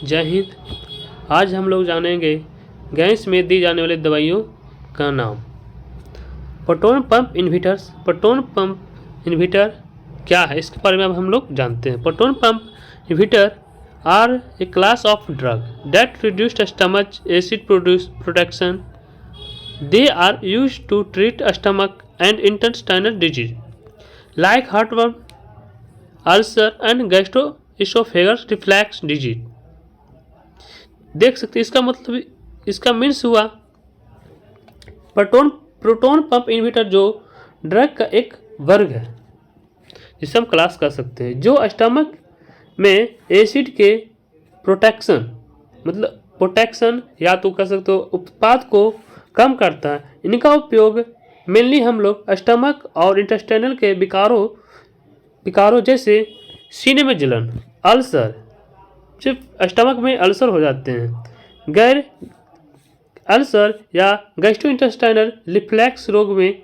जय हिंद। आज हम लोग जानेंगे गैस में दी जाने वाली दवाइयों का नाम। Proton pump inhibitors. Proton pump inhibitor क्या है, इसके बारे में अब हम लोग जानते हैं। Proton pump inhibitor are a class of drug that reduce stomach acid production. They are used to treat stomach and intestinal disease like heartworm, ulcer and gastroesophageal reflux disease. देख सकते हैं इसका मतलब, इसका मीन्स हुआ प्रोटॉन पंप इन्हिबिटर जो drug का एक वर्ग है जिसे हम क्लास कर सकते हैं, जो स्टमक में एसिड के प्रोटेक्शन या तो कर सकते हो उत्पाद को कम करता है। इनका उपयोग मेनली हम लोग स्टमक और इंटेस्टाइनल के विकारों जैसे सीने में जलन, अल्सर, सिर्फ स्टमक में अल्सर हो जाते हैं, गैर अल्सर या गैस्ट्रोइंटेस्टाइनल रिफ्लक्स रोग में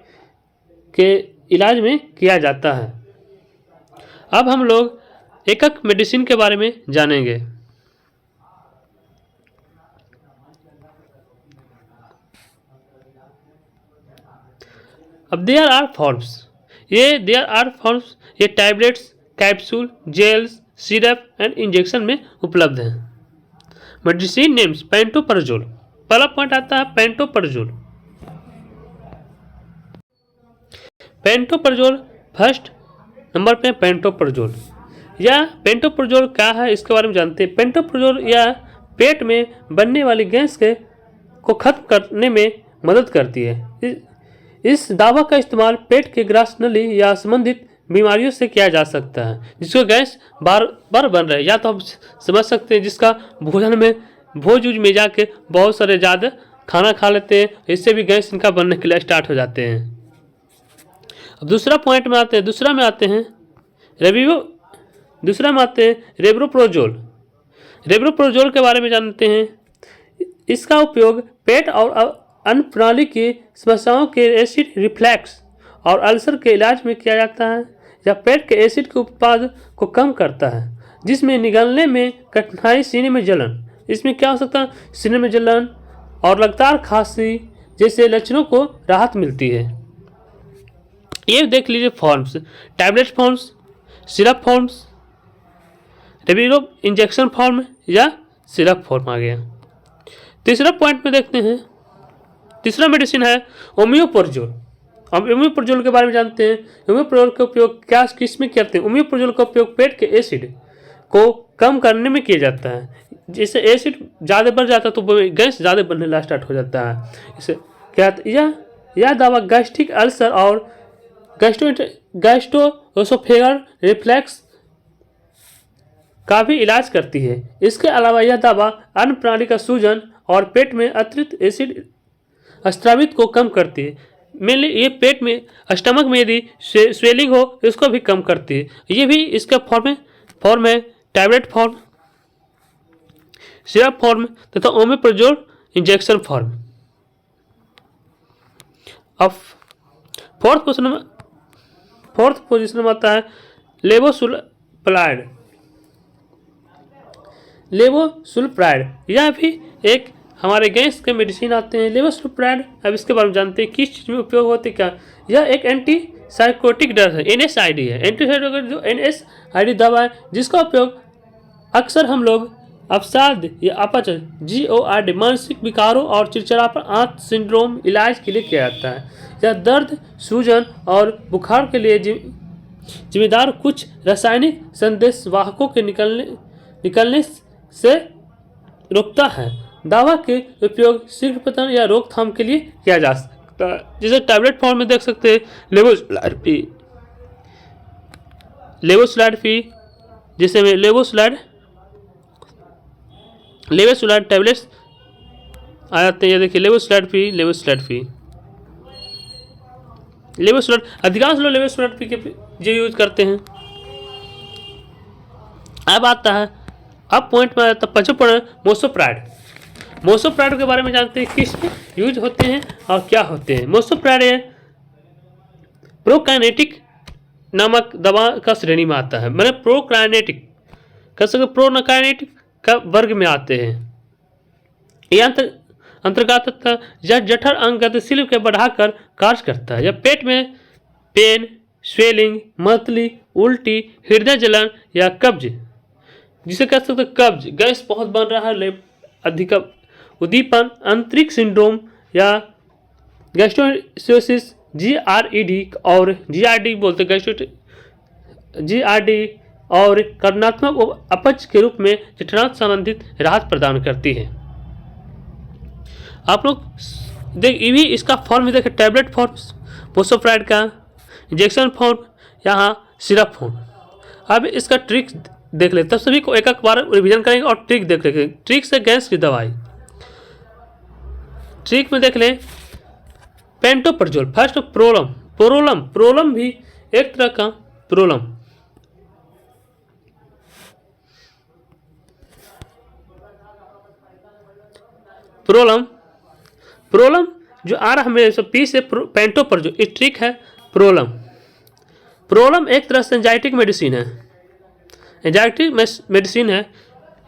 के इलाज में किया जाता है। अब हम लोग एक एक मेडिसिन के बारे में जानेंगे। अब देयर आर फॉर्म्स, ये tablets, capsule, gels, syrup and injection में उपलब्ध हैं। Medicine names pantoprazole. पहला पॉइंट आता है पेंटोपरजोल। पेंटोपरजोल फर्स्ट नंबर पे पेंटोपरजोल। या पेंटोपरजोल क्या है इसके बारे में जानते हैं। पेंटोपरजोल या पेट में बनने वाली गैस को खत्म करने में मदद करती है। इस दवा का इस्तेमाल पेट के ग्रास नली या संबंधित बीमारियों से किया जा सकता है जिसको गैस बार बार बन रहा है, या तो हम समझ सकते हैं जिसका भोजन में भोज में जाके बहुत सारे ज़्यादा खाना खा लेते हैं, इससे भी गैस इनका बनने के लिए स्टार्ट हो जाते हैं। अब दूसरा पॉइंट में आते हैं, दूसरा में आते हैं रेब्रोप्रोजोल। रेब्रोप्रोजोल के बारे में जानते हैं। इसका उपयोग पेट और अन्य प्रणाली की समस्याओं के एसिड रिफ्लक्स और अल्सर के इलाज में किया जाता है, या पेट के एसिड के उत्पाद को कम करता है जिसमें निगलने में कठिनाई, सीने में जलन। इसमें क्या हो सकता है, सीने में जलन और लगातार खांसी जैसे लक्षणों को राहत मिलती है। ये देख लीजिए forms, tablet forms, syrup forms, रेबिरो इंजेक्शन फॉर्म या सिरप फॉर्म आ गया। तीसरा पॉइंट में देखते हैं, तीसरा मेडिसिन है ओमियोप्रोजोल। हम ओमियोप्रोजोल के बारे में जानते हैं। ओमियोप्रोजोल का उपयोग किस में करते हैं। ओमियोप्रोजोल का उपयोग पेट के एसिड को कम करने में किया जाता है। जैसे एसिड ज़्यादा बढ़ जाता है तो गैस ज़्यादा बनने स्टार्ट हो जाता है। इसे क्या यह दवा गैस्ट्रिक अल्सर और गैस्ट्रोएसोफेगल रिफ्लक्स का भी इलाज करती है। इसके अलावा यह दवा अन्य प्रणाली का सूजन और पेट में अतिरिक्त एसिड स्रावित को कम करती है। मेनली ये पेट में स्टमक में यदि स्वेलिंग हो इसको भी कम करती है। ये भी इसका फॉर्म है टैबलेट फॉर्म, सिरप फॉर्म तथा ओमियोप्रोजोल इंजेक्शन फॉर्म। अब फोर्थ पोजीशन में आता है लेवोसुल्प्राइड। यह भी एक हमारे गैस के मेडिसिन आते हैं। लेवोसुल्प्राइड, अब इसके बारे में जानते हैं किस चीज़ में उपयोग होते हैं। क्या यह एक एंटी साइकोटिक ड्रग है, NSAID है। एंटीसाइकोटिक जो NSAID दवा है जिसका उपयोग अक्सर हम लोग अवसाद या अपच GORD, मानसिक विकारों और चिड़चिड़ापन, आंत सिंड्रोम इलाज के लिए किया जाता है। यह दर्द, सूजन और बुखार के लिए जिम्मेदार कुछ रासायनिक संदेशवाहकों के निकलने से रोकता है। दवा के उपयोग शीघ्र पतन या रोकथाम के लिए किया जा सकता है। जैसे टैबलेट फॉर्म में देख सकते हैं लेवोसुलाइड, जिसे में लेवोसुलाइड टैबलेट्स आ जाते हैं। ये देखिए लेवोसुलाइड अधिकांश लोग लेवोसुलाइड के जो यूज करते हैं। अब पॉइंट में आता है पंचम मोसोप्राइड। मोसोप्राइड के बारे में जानते हैं किस यूज होते हैं और क्या होते हैं। मोसोप्राइड प्रोकाइनेटिक नामक दवा का श्रेणी में आता है। मैंने प्रोकाइनेटिक कह सकते, प्रोकाइनेटिक का वर्ग में आते हैं। यह अंतर्गत यह जठर अंग गतिशील के बढ़ाकर कार्य करता है। यह पेट में पेन, स्वेलिंग, मतली, उल्टी, हृदय जलन या कब्ज, जिसे कह सकते हैं कब्ज, गैस बहुत बन रहा है, अधिक उद्दीपन, आंतरिक सिंड्रोम या गैस्ट्रोसिस, GRED और GRD बोलते GRD और कर्णात्मक अपच के रूप में जठरांत संबंधित राहत प्रदान करती है। आप लोग भी इसका फॉर्म में देखें, टैबलेट फॉर्म मोसोफ्राइड का, इंजेक्शन फॉर्म, यहाँ सिरप फॉर्म। अब इसका ट्रिक देख लेते हैं, सभी को एक एक बार रिवीजन करेंगे और ट्रिक देख लेंगे। ट्रिक से गैस की दवाई, ट्रिक में देख लें पेंटोप्रजोल। फर्स्ट प्रोलम भी एक तरह का प्रोलम जो आ रहा है मेरे पी से पेंटोप्रजोल, ये ट्रिक है प्रोलम एक तरह से एंजाइटिक मेडिसिन है।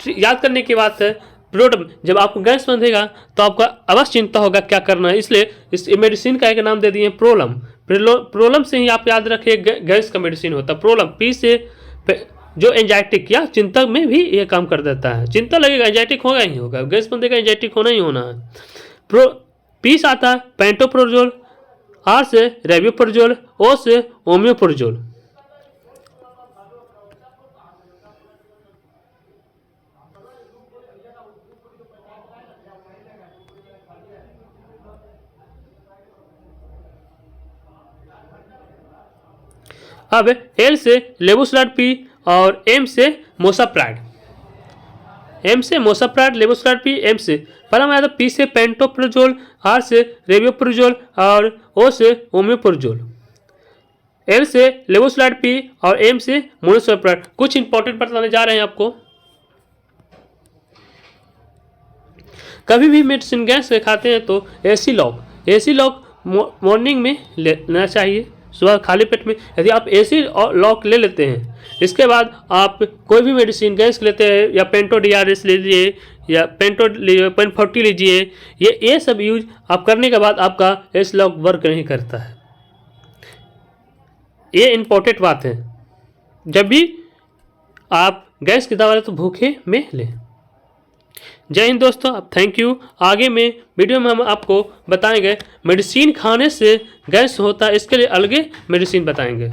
याद करने की बात है, जब आपको गैस बंधेगा तो आपका अवश्य चिंता होगा क्या करना है, इसलिए इस मेडिसिन का एक नाम दे दिए प्रोलम से ही आप याद रखिए गैस का मेडिसिन होता है। प्रोलम पी से जो एंजाइटिक या चिंता में भी ये काम कर देता है। चिंता लगेगा एंजाइटिक होगा ही होगा, गैस बंधेगा एंजाइटिक होना ही होना है। पी से आता है पेंटोप्रजोल, आर से रेबियोप्रजोल, ओ से ओमियोप्रजोल। अब एल से लेवोसिराड पी और एम से मोसाप्राइड। लेवोसिराड पी, एम से पहला में आता पी से पेंटोप्रजोल, आर से रेबियोप्रजोल और ओ से ओमियोप्रजोल। एल से लेवोसिराड पी और एम से मोनोसोप्राइड। कुछ इंपॉर्टेंट बताने जा रहे हैं आपको। कभी भी मेडिसिन गैस से खाते हैं तो एसी लॉक मॉर्निंग में लेना चाहिए, सुबह खाली पेट में। यदि आप एसी लॉक ले लेते हैं, इसके बाद आप कोई भी मेडिसिन गैस लेते हैं या पेंटोडीआरएस लीजिए या पेन40 लीजिए, ये सब यूज आप करने के बाद आपका एसी लॉक वर्क नहीं करता है। ये इम्पोर्टेंट बात है, जब भी आप गैस की दवा लें तो भूखे में लें। जय हिंद दोस्तों, अब थैंक यू। आगे में वीडियो में हम आपको बताएंगे मेडिसिन खाने से गैस होता है, इसके लिए अलग मेडिसिन बताएंगे।